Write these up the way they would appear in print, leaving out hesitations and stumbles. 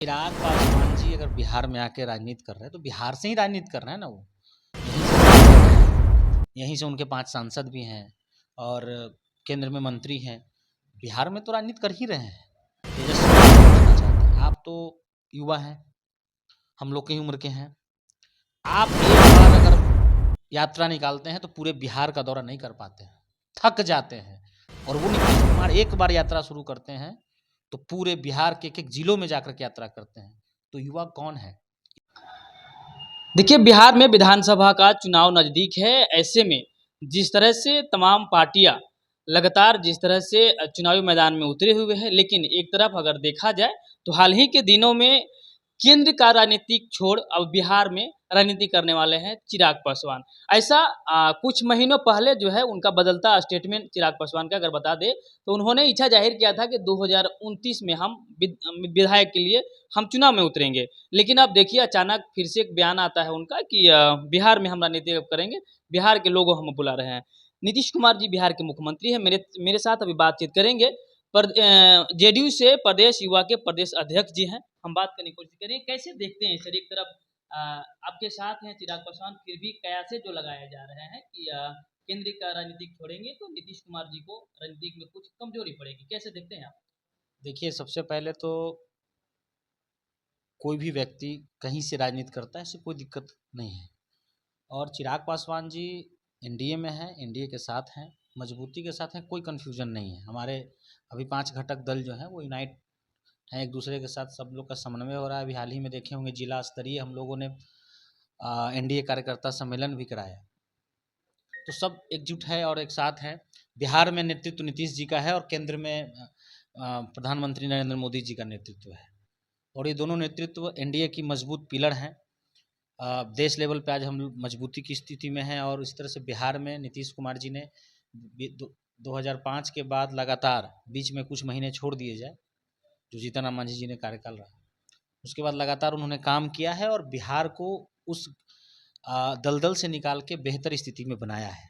चिराग पासवान जी अगर बिहार में आके राजनीति कर रहे हैं तो बिहार से ही राजनीति कर रहे हैं ना वो। यहीं से उनके 5 सांसद भी हैं और केंद्र में मंत्री हैं। बिहार में तो राजनीति कर ही रहे हैं। तेजस्वी पूछना चाहते हैं, आप तो युवा हैं, हम लोग की उम्र के हैं। आप एक बार अगर यात्रा निकालते हैं तो पूरे बिहार का दौरा नहीं कर पाते हैं, थक जाते हैं। और वो नीतीश कुमार एक बार यात्रा शुरू करते हैं तो पूरे बिहार के एक-एक जिलों में जाकर के यात्रा करते हैं। तो युवा कौन है? देखिए, बिहार में विधानसभा का चुनाव नज़दीक है। ऐसे में जिस तरह से तमाम पार्टियां लगातार जिस तरह से चुनावी मैदान में उतरे हुए हैं, लेकिन एक तरफ अगर देखा जाए तो हाल ही के दिनों में केंद्र का राजनीतिक छोड़ अब बिहार में राजनीति करने वाले हैं चिराग पासवान। ऐसा कुछ महीनों पहले जो है उनका बदलता स्टेटमेंट चिराग पासवान का अगर बता दें तो उन्होंने इच्छा जाहिर किया था कि 2029 में हम विधायक के लिए हम चुनाव में उतरेंगे। लेकिन अब देखिए अचानक फिर से एक बयान आता है उनका कि बिहार में हम राजनीति अब करेंगे, बिहार के लोगों हम बुला रहे हैं। नीतीश कुमार जी बिहार के मुख्यमंत्री हैं, मेरे साथ अभी बातचीत करेंगे। पर जेडीयू से प्रदेश युवा के प्रदेश अध्यक्ष जी हैं, हम बात करने की कोशिश करें। कैसे देखते हैं सर, एक तरफ आपके साथ हैं चिराग पासवान, फिर भी कयासे जो लगाए जा रहे हैं कि केंद्र का राजनीतिक छोड़ेंगे तो नीतीश कुमार जी को राजनीतिक में कुछ कमजोरी पड़ेगी, कैसे देखते हैं आप? देखिए, सबसे पहले तो कोई भी व्यक्ति कहीं से राजनीति करता है, इससे कोई दिक्कत नहीं है। और चिराग पासवान जी एनडीए में हैं, एनडीए के साथ हैं, मजबूती के साथ हैं, कोई कन्फ्यूजन नहीं है। हमारे अभी 5 घटक दल जो हैं वो यूनाइट हैं एक दूसरे के साथ, सब लोग का समन्वय हो रहा है। अभी हाल ही में देखे होंगे जिला स्तरीय हम लोगों ने एनडीए कार्यकर्ता सम्मेलन भी कराया। तो सब एकजुट है और एक साथ है। बिहार में नेतृत्व नीतीश जी का है और केंद्र में प्रधानमंत्री नरेंद्र मोदी जी का नेतृत्व है। और ये दोनों नेतृत्व एनडीए की मजबूत पिलर हैं। देश लेवल पे आज हम मजबूती की स्थिति में हैं और इस तरह से बिहार में नीतीश कुमार जी ने 2005 के बाद लगातार, बीच में कुछ महीने छोड़ दिए जाए जो जीतन राम मांझी जी ने कार्यकाल रहा, उसके बाद लगातार उन्होंने काम किया है और बिहार को उस दलदल से निकाल के बेहतर स्थिति में बनाया है।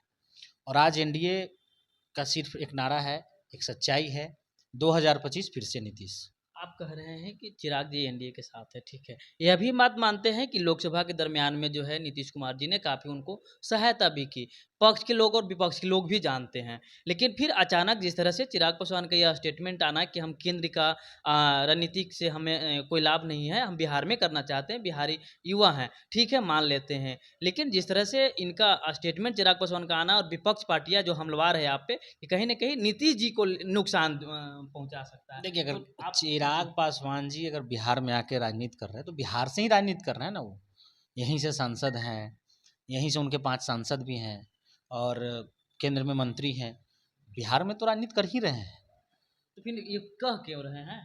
और आज एनडीए का सिर्फ एक नारा है, एक सच्चाई है, 2025 फिर से नीतीश। आप कह रहे हैं कि चिराग जी एनडीए के साथ है, ठीक है। यह भी बात मानते हैं कि लोकसभा के दरमियान में जो है नीतीश कुमार जी ने काफ़ी उनको सहायता भी की। पक्ष के लोग और विपक्ष के लोग भी जानते हैं। लेकिन फिर अचानक जिस तरह से चिराग पासवान का यह स्टेटमेंट आना कि हम केंद्र का राजनीतिक से हमें कोई लाभ नहीं है, हम बिहार में करना चाहते हैं, बिहारी युवा हैं, ठीक है, मान लेते हैं। लेकिन जिस तरह से इनका स्टेटमेंट चिराग पासवान का आना और विपक्ष पार्टियां जो हमलावर है आप पे, कि कहीं न कहीं नीतीश जी को नुकसान पहुँचा सकता है। देखिए, अगर तो आप चिराग पासवान जी अगर बिहार में आके राजनीति कर रहे हैं तो बिहार से ही राजनीति कर रहे हैं ना वो। यहीं से सांसद हैं, यहीं से उनके 5 सांसद भी हैं और केंद्र में मंत्री हैं। बिहार में तो राजनीति कर ही रहे हैं। तो फिर ये कह क्यों रहे हैं?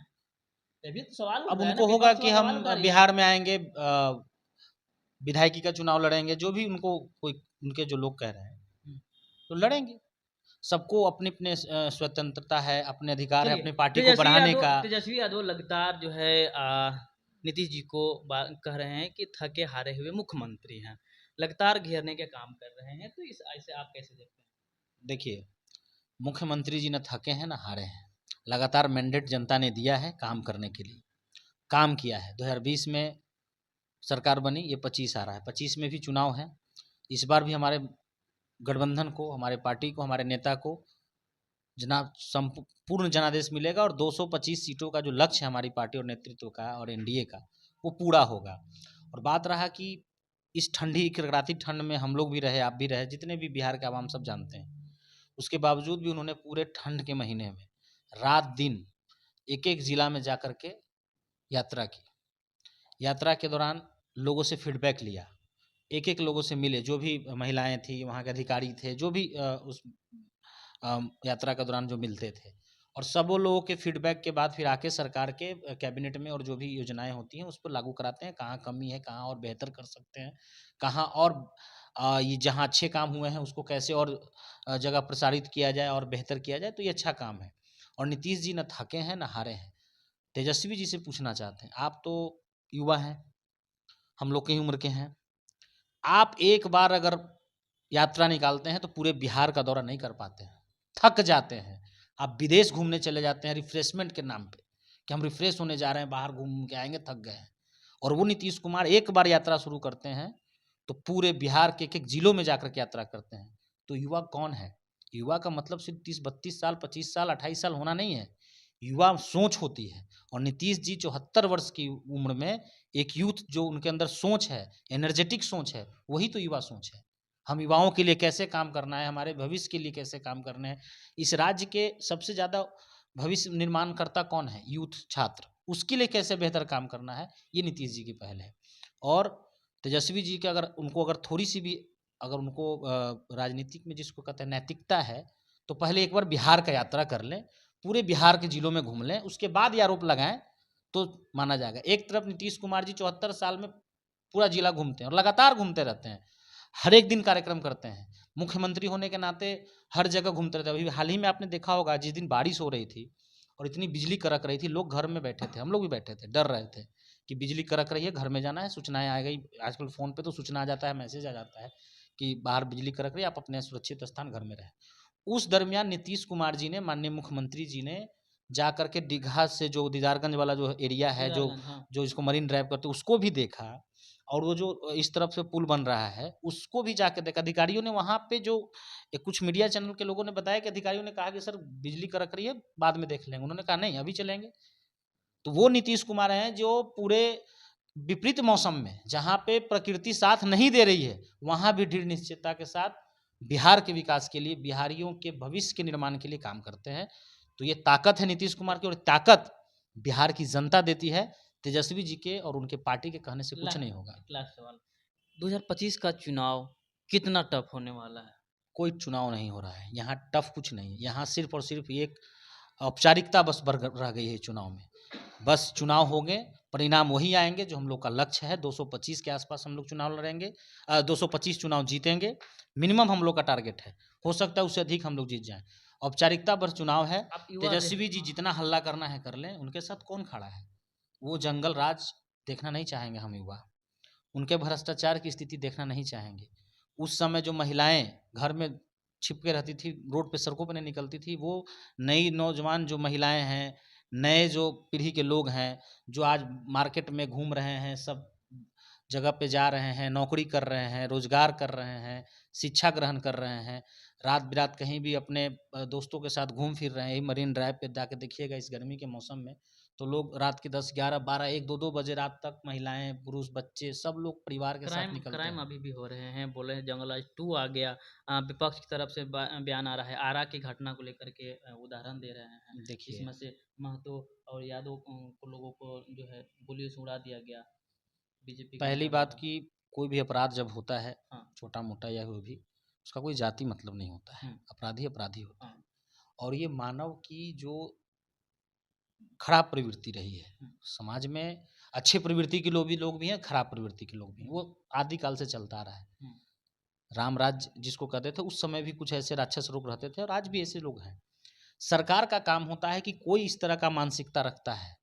तभी तो सवाल उठ अब रहा है ना, उनको होगा विपक्ष कि वह हम सवाल उठा रही है। बिहार में आएँगे, विधायकी का चुनाव लड़ेंगे, जो भी उनको कोई उनके जो लोग कह रहे हैं, हुँ, तो लड़ेंगे। सबको अपने-अपने स्वतंत्रता है, अपने अधिकार है चलिए अपनी पार्टी को बढ़ाने का। तेजस्वी यादव लगातार जो है नीतीश जी को कह रहे हैं कि थके हारे हुए मुख्यमंत्री हैं। लगातार घेरने के काम कर रहे हैं, तो इस ऐसे आप कैसे देखते हैं? देखिए, मुख्यमंत्री जी ना थके हैं ना हारे हैं। लगातार मैंडेट जनता ने दिया है काम करने के लिए, काम किया है। 2020 में सरकार बनी, ये 25 आ रहा है, 25 में भी चुनाव है। इस बार भी हमारे गठबंधन को, हमारे पार्टी को, हमारे नेता को पूर्ण जनादेश मिलेगा और 225 सीटों का जो लक्ष्य है हमारी पार्टी और नेतृत्व का और एनडीए का, वो पूरा होगा। और बात रहा कि इस ठंडी कड़कड़ाती ठंड में हम लोग भी रहे, आप भी रहे, जितने भी बिहार के आवाम सब जानते हैं, उसके बावजूद भी उन्होंने पूरे ठंड के महीने में रात दिन एक एक जिला में जा कर के यात्रा की। यात्रा के दौरान लोगों से फीडबैक लिया, एक एक लोगों से मिले, जो भी महिलाएं थी, वहाँ के अधिकारी थे, जो भी उस यात्रा के दौरान जो मिलते थे, और सब वो लोगों के फीडबैक के बाद फिर आके सरकार के कैबिनेट में और जो भी योजनाएं होती हैं उस पर लागू कराते हैं। कहाँ कमी है, कहाँ और बेहतर कर सकते हैं, कहाँ और ये जहाँ अच्छे काम हुए हैं उसको कैसे और जगह प्रसारित किया जाए और बेहतर किया जाए, तो ये अच्छा काम है। और नीतीश जी न थके हैं न हारे हैं। तेजस्वी जी से पूछना चाहते हैं, आप तो युवा हैं, हम लोग की उम्र के हैं। आप एक बार अगर यात्रा निकालते हैं तो पूरे बिहार का दौरा नहीं कर पाते हैं, थक जाते हैं। आप विदेश घूमने चले जाते हैं रिफ्रेशमेंट के नाम पे, कि हम रिफ्रेश होने जा रहे हैं, बाहर घूम के आएंगे, थक गए हैं। और वो नीतीश कुमार एक बार यात्रा शुरू करते हैं तो पूरे बिहार के एक एक जिलों में जाकर के यात्रा करते हैं। तो युवा कौन है? युवा का मतलब सिर्फ 30-32 साल, 25 साल, 28 साल होना नहीं है। युवा सोच होती है। और नीतीश जी 74 वर्ष की उम्र में एक यूथ जो उनके अंदर सोच है, एनर्जेटिक सोच है, वही तो युवा सोच है। हम युवाओं के लिए कैसे काम करना है, हमारे भविष्य के लिए कैसे काम करने हैं। इस राज्य के सबसे ज़्यादा भविष्य निर्माणकर्ता कौन है? यूथ, छात्र। उसके लिए कैसे बेहतर काम करना है, ये नीतीश जी की पहल है। और तेजस्वी जी के अगर थोड़ी सी भी अगर उनको राजनीतिक में जिसको कहते हैं नैतिकता है, तो पहले एक बार बिहार का यात्रा कर लें, पूरे बिहार के जिलों में घूम लें, उसके बाद ये आरोप लगाएं तो माना जाएगा। एक तरफ नीतीश कुमार जी 74 साल में पूरा जिला घूमते हैं और लगातार घूमते रहते हैं, हर एक दिन कार्यक्रम करते हैं, मुख्यमंत्री होने के नाते हर जगह घूमते रहते हैं। अभी हाल ही में आपने देखा होगा, जिस दिन बारिश हो रही थी और इतनी बिजली कड़क रही थी, लोग घर में बैठे थे, हम लोग भी बैठे थे, डर रहे थे कि बिजली कड़क रही है, घर में जाना है, सूचनाएं आ गई। आजकल फ़ोन पे तो सूचना आ जाता है, मैसेज आ जाता है कि बाहर बिजली कड़क रही है, आप अपने सुरक्षित स्थान घर में रहें। उस दरमियान नीतीश कुमार जी ने, माननीय मुख्यमंत्री जी ने जा करके दीघा से जो दीदारगंज वाला जो एरिया है, जो दीदारगंज, हाँ। जो इसको मरीन ड्राइव करते हैं, उसको भी देखा। और वो जो इस तरफ से पुल बन रहा है, उसको भी जाके देखा। अधिकारियों ने वहाँ पे जो कुछ मीडिया चैनल के लोगों ने बताया कि अधिकारियों ने कहा कि सर बिजली कड़क रही है, बाद में देख लेंगे। उन्होंने कहा नहीं, अभी चलेंगे। तो वो नीतीश कुमार हैं जो पूरे विपरीत मौसम में, जहाँ पे प्रकृति साथ नहीं दे रही है, वहाँ भी दृढ़ निश्चयता के साथ बिहार के विकास के लिए, बिहारियों के भविष्य के निर्माण के लिए काम करते हैं। तो ये ताकत है नीतीश कुमार की, और ताकत बिहार की जनता देती है। तेजस्वी जी के और उनके पार्टी के कहने से कुछ नहीं होगा। लास्ट सवाल, 2025 का चुनाव कितना टफ होने वाला है? कोई चुनाव नहीं हो रहा है यहाँ, टफ कुछ नहीं है यहाँ, सिर्फ और सिर्फ एक औपचारिकता बस रह गई है चुनाव में। बस चुनाव हो गए, परिणाम वही आएंगे जो हम लोग का लक्ष्य है। 225 के आसपास हम लोग चुनाव लड़ेंगे, 225 चुनाव जीतेंगे, मिनिमम हम लोग का टारगेट है। हो सकता है उससे अधिक हम लोग जीत जाएं। औपचारिकता बस चुनाव है। तेजस्वी जी जितना हल्ला करना है कर लें, उनके साथ कौन खड़ा है? वो जंगल राज देखना नहीं चाहेंगे हम युवा, उनके भ्रष्टाचार की स्थिति देखना नहीं चाहेंगे। उस समय जो महिलाएं घर में छिप के रहती थी, रोड पे सड़कों पे नहीं निकलती थी, वो नई नौजवान जो महिलाएं हैं, नए जो पीढ़ी के लोग हैं, जो आज मार्केट में घूम रहे हैं, सब जगह पे जा रहे हैं, नौकरी कर रहे हैं, रोजगार कर रहे हैं, शिक्षा ग्रहण कर रहे हैं, रात बिरात कहीं भी अपने दोस्तों के साथ घूम फिर रहे हैं। यही मरीन ड्राइव पे जाके देखिएगा इस गर्मी के मौसम में, तो लोग रात के 10, 11, 12, 1, 2 बजे रात तक महिलाएं, पुरुष, बच्चे सब लोग परिवार के साथ निकलते क्राइम हैं। अभी भी हो रहे हैं, बोले हैं जंगल राज 2 आ गया। विपक्ष की तरफ से बयान आ रहा है, आरा की घटना को लेकर के उदाहरण दे रहे हैं। देखिए, इसमें से महतो और यादव को लोगों को जो है गोलियों से उड़ा दिया गया। बीजेपी के पहली नेता बात द्वारा। कि कोई भी अपराध जब होता है, हाँ। छोटा मोटा या वो भी, उसका कोई जाति मतलब नहीं होता है। अपराधी अपराधी होता है। हाँ। और ये मानव की जो खराब प्रवृत्ति रही है समाज में, अच्छे प्रवृत्ति के लोग भी हैं, खराब प्रवृत्ति के लोग भी हैं, वो आदिकाल से चलता आ रहा है। राम राज्य जिसको कहते थे, उस समय भी कुछ ऐसे राक्षस लोग रहते थे और आज भी ऐसे लोग हैं। सरकार का काम होता है कि कोई इस तरह का मानसिकता रखता है,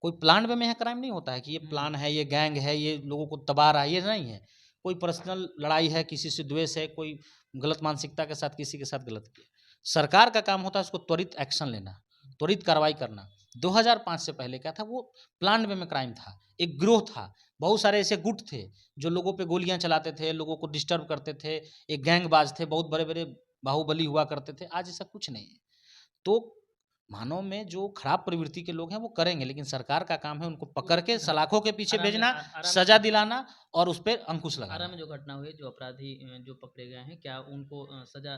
कोई प्लान वे में है, क्राइम नहीं होता है कि ये प्लान है, ये गैंग है, ये लोगों को तबाह रहा है, ये नहीं है। कोई पर्सनल लड़ाई है, किसी से द्वेष है, कोई गलत मानसिकता के साथ किसी के साथ गलत किया, सरकार का काम होता है उसको त्वरित एक्शन लेना, त्वरित कार्रवाई करना। 2005 से पहले क्या था, वो प्लान वे में क्राइम था, एक गिरोह था, बहुत सारे ऐसे गुट थे जो लोगों पे गोलियां चलाते थे, लोगों को डिस्टर्ब करते थे, एक गैंगबाज थे, बहुत बड़े बड़े बाहुबली हुआ करते थे। आज ऐसा कुछ नहीं है। तो मानव में जो खराब प्रवृत्ति के लोग हैं वो करेंगे, लेकिन सरकार का काम है उनको पकड़ के सलाखों के पीछे भेजना, सजा दिलाना और उस पर अंकुश आरा लगाना। में जो घटना हुई, जो अपराधी जो पकड़े गए हैं, क्या उनको सजा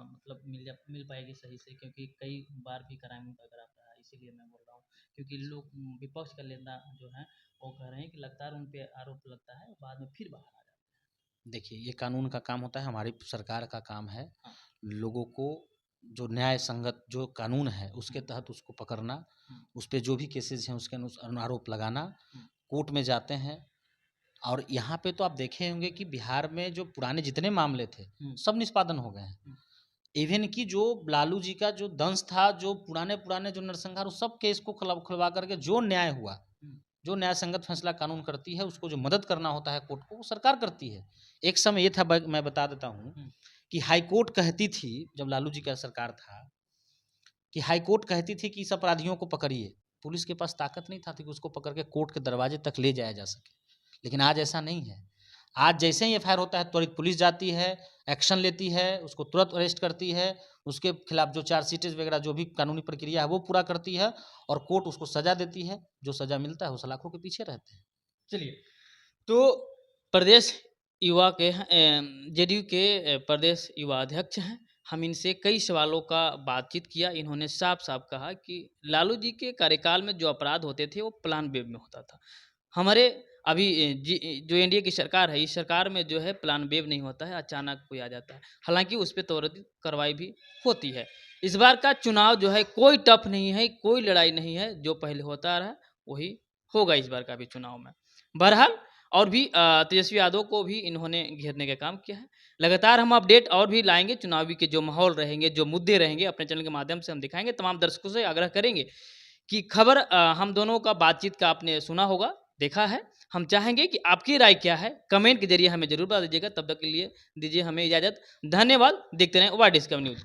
मतलब मिल पाएगी सही से? क्योंकि कई बार भी क्राइम उनका कराता है, इसीलिए मैं बोल रहा हूँ। क्योंकि लोग विपक्ष का नेता जो है वो कह रहे हैं कि लगातार उन पे आरोप लगता है, बाद में फिर बाहर आ जाता देखिए, ये कानून का काम होता है, हमारी सरकार का काम है हाँ। लोगों को जो न्याय संगत जो कानून है उसके तहत उसको पकड़ना, उस पर जो भी केसेस हैं उसके अनुसार आरोप लगाना, कोर्ट में जाते हैं। और यहाँ पे तो आप देखे होंगे कि बिहार में जो पुराने जितने मामले थे सब निष्पादन हो गए हैं। इवन कि जो लालू जी का जो दंश था, जो पुराने पुराने जो नरसंहार, उस सब केस को खुलवा करके जो न्याय हुआ, जो न्याय संगत फैसला कानून करती है, उसको जो मदद करना होता है कोर्ट को, वो सरकार करती है। एक समय ये था, मैं बता देता हूँ कि हाई कोर्ट कहती थी, जब लालू जी का सरकार था, कि हाई कोर्ट कहती थी कि इस अपराधियों को पकड़िए, पुलिस के पास ताकत नहीं था कि उसको पकड़ के कोर्ट के दरवाजे तक ले जाया जा सके। लेकिन आज ऐसा नहीं है। आज जैसे ही एफआईआर होता है त्वरित पुलिस जाती है, एक्शन लेती है, उसको तुरंत अरेस्ट करती है, उसके खिलाफ जो चार्जशीटेज वगैरह जो भी कानूनी प्रक्रिया है वो पूरा करती है और कोर्ट उसको सजा देती है। जो सजा मिलता है वो सलाखों के पीछे रहते हैं। चलिए, तो प्रदेश युवा के जेडीयू के प्रदेश युवा अध्यक्ष हैं। हम इनसे कई सवालों का बातचीत किया। इन्होंने साफ-साफ कहा कि लालू जी के कार्यकाल में जो अपराध होते थे वो प्लान बी में होता था। हमारे अभी जो एनडीए की सरकार है, इस सरकार में जो है प्लान बी नहीं होता है, अचानक कोई आ जाता है। हालाँकि उस पे त्वरित कार्रवाई भी होती है। इस बार का चुनाव जो है कोई टफ नहीं है, कोई लड़ाई नहीं है, जो पहले होता रहा वही होगा इस बार का भी चुनाव में। बहरहाल और भी तेजस्वी यादव को भी इन्होंने घेरने का काम किया है। लगातार हम अपडेट और भी लाएँगे, चुनावी के जो माहौल रहेंगे, जो मुद्दे रहेंगे, अपने चैनल के माध्यम से हम दिखाएँगे। तमाम दर्शकों से आग्रह करेंगे कि खबर हम दोनों का बातचीत का आपने सुना होगा, देखा है। हम चाहेंगे कि आपकी राय क्या है, कमेंट के ज़रिए हमें ज़रूर बता दीजिएगा। तब तक के लिए दीजिए हमें इजाज़त। धन्यवाद। देखते रहें वाई डिस्कवरी न्यूज़।